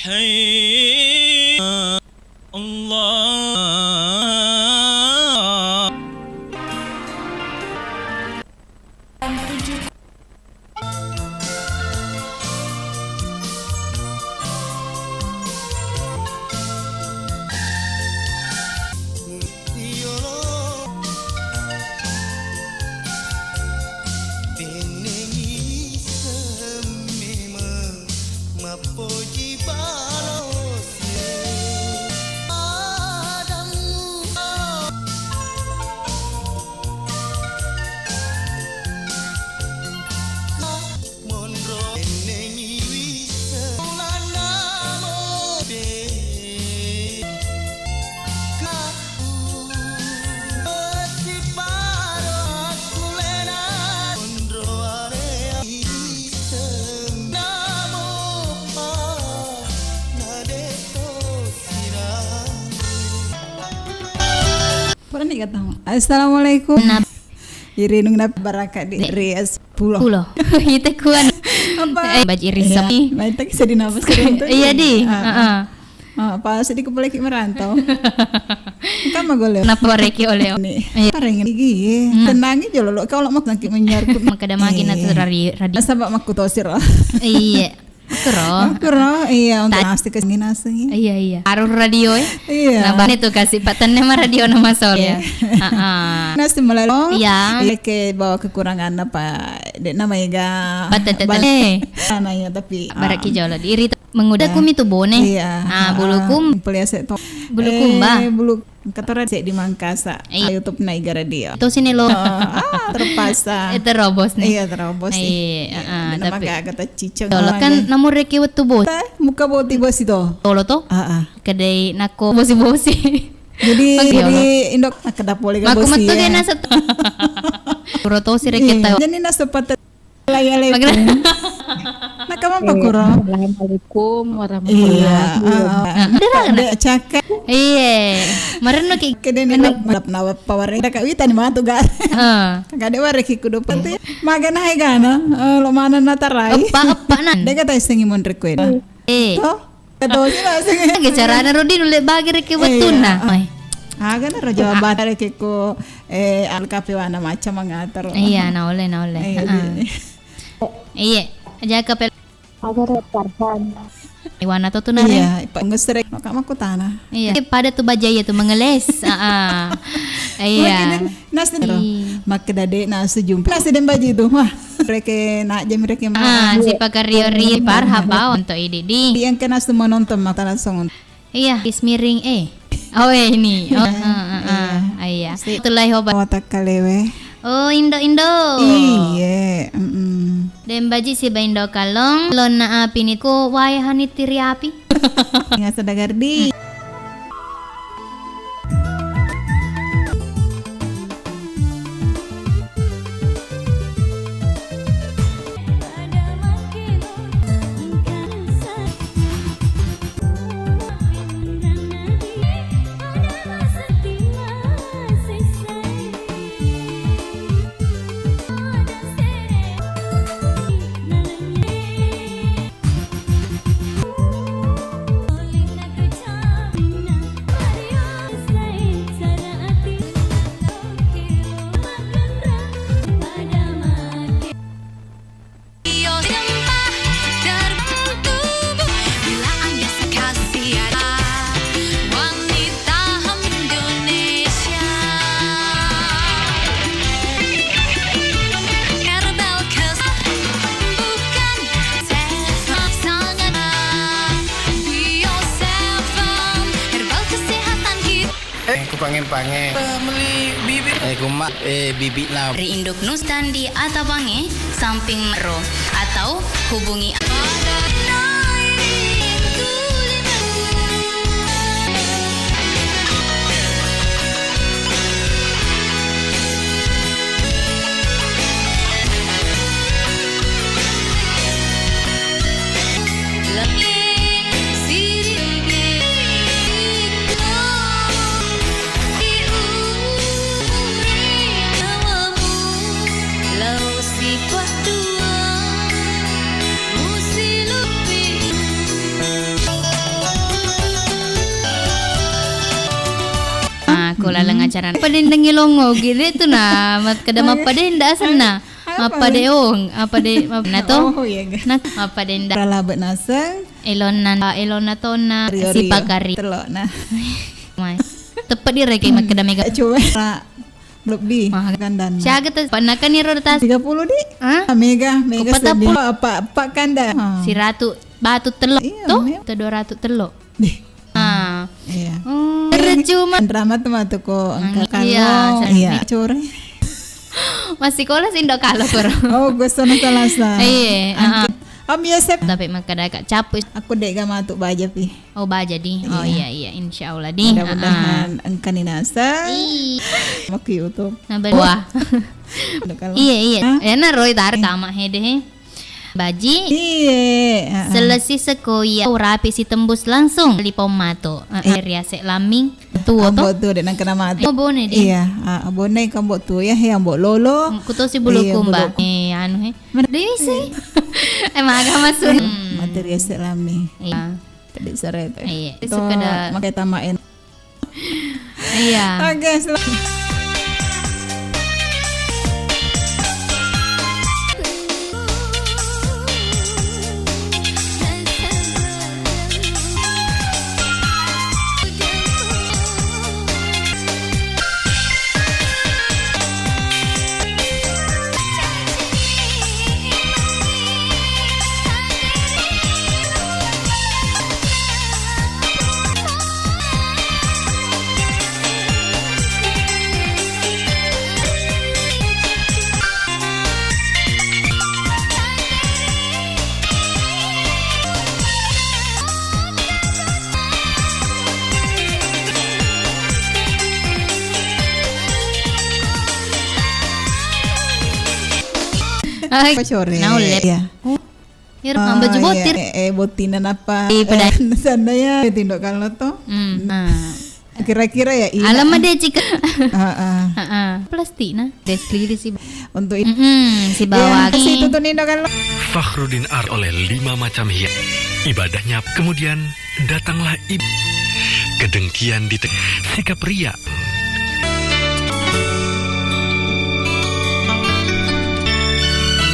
Hey Allah. Assalamualaikum. Irinung na baraka di Rias Pulo. Ite kuan. Apa? Baj iris sapi. Baik tak sedih nafas keruntu. Iya di. Pas sedih kepuleki merantau. Kamu golek. Napa reki oleh. Parengen gigi. Tenangi jolo lo kalau mak nangki menyarku. Makada makin atu radio. Sabab mak kutosir. Iya. Kuro. Iya untuk nasi kesini nasi. Iya. Aruh radio ya. Iya. Nah, bani tu kasih patannya mah radio nama sore. Nasi melalong. Iya. Leke bawa kekurangan apa? Dek nama ega. Patatete. Ananya tapi. Baraki jolo diri mengudah kumi tu bone. Iya. Bulukum. Peliase to. Bulukum ba. Bulu katora di Mangkasa. YouTube na iga radio. Itu sini lo. Terpaksa. Itu robos nih. Iya terobos sih. Tapi kata cicong. Tolo kan namun reki wetu bos. Muka boti bos itu. Tolo to? Kedai nako bosi-bosi. Jadi indok kada boleh ka bosi. Maku bosi. metu ge nasa. Puro to si reki tayo. Jadi nasa pat layale. Nakama pakuro. Assalamualaikum warahmatullahi wabarakatuh. Ada cakap. Iya. Marano ki keden indok madap na paware ka witan ma tugas. Kada ware ki kudu pati. Magana hay gana. Lo mana na tarai. Apa nan. Deka tay sengi mon request. To. Kadosi na sengi. Ge carana rodi nule bagi reki wetuna. Agana ro jawaban reki ko al kafe wana macam mangatar. Iya, na ole. Iya. Aja kapel. Agar parhan. Iwana to tunare. Iya, pengesrek maka makutana. Iya. Pada tu bajaya tu mengeles. Iya. Nasi makdade nasi jumpa. Nasi dem baji itu. Wah, reke nak jam reke mah. Si pakario-rio parhaba untuk ididi. Yang kena semua nonton mata langsung. Iya, ismiring Oh ini. Iya. Itulah hoba. Watak kalewe. Oh, Indo. Iya. Dem baji si Indo kalong lona api ni ko wayahan tiri api. Ingat sedagar di. Pange beli bibit kumak bibit lah Dari induk nustan di Atabange samping Mero atau hubungi Musik sekolah lengacaran. Apa den ngilongo gitu tu na. Mat kada apa den da asana. Apa de ong, apa de na to? Oh iya. Na apa den da. Ralabet naseng. Elona to na si pagari. Telok nah. Mai. Tepat di rek mak kada mega. Coba belum di kandan. Siaga tu panakan ni rotas 30 di. Mega Kupata sedih. pun. Apa kanda. si ratu batu telok Iya, tu. Mel. Tu 200 telok. Dih. Ah. Iya. Cuma Drama tuh mah tuh kok angka iya, kalau iya core. masih kolas indo kalau koro. Oh, gusto na talasa. Iya, Biasa tapi makada kak capek. aku dek ga matuk baja pi. Oh baja di. Oh iya insyaallah di. Mudah-mudahan ang kaninasa. Maki YouTube. Nah bawah. Kalau Iya. Ya na roy tar tama hede he. Baji iya. selesai sekolah rapi si tembus langsung lipau mato. Riasek laming tuo to. Ambok tuh dek nang kena mati. Oh bone di. Iya, abone kambok tuh ya, ambok lolo. Kuto si bulu Iya, kumba. bulu Anu he. Desi. Emang agak masuk. Materi selami. Iya. Tadi sore itu. Iya. Itu Sekedar. makai tamain. Iya. Oke, Ay, sore. naulep. Iya. Yur, baju botir. Botinan apa? Pada. Sana ya tindok kalau tuh. Kira-kira ya iya. Alam ada cika. Plastik nah. Desli si. Untuk Si bawa situ tuh tindok kalau. Fakhruddin Art oleh 5 macam hias. Ibadahnya kemudian datanglah kedengkian di sikap ria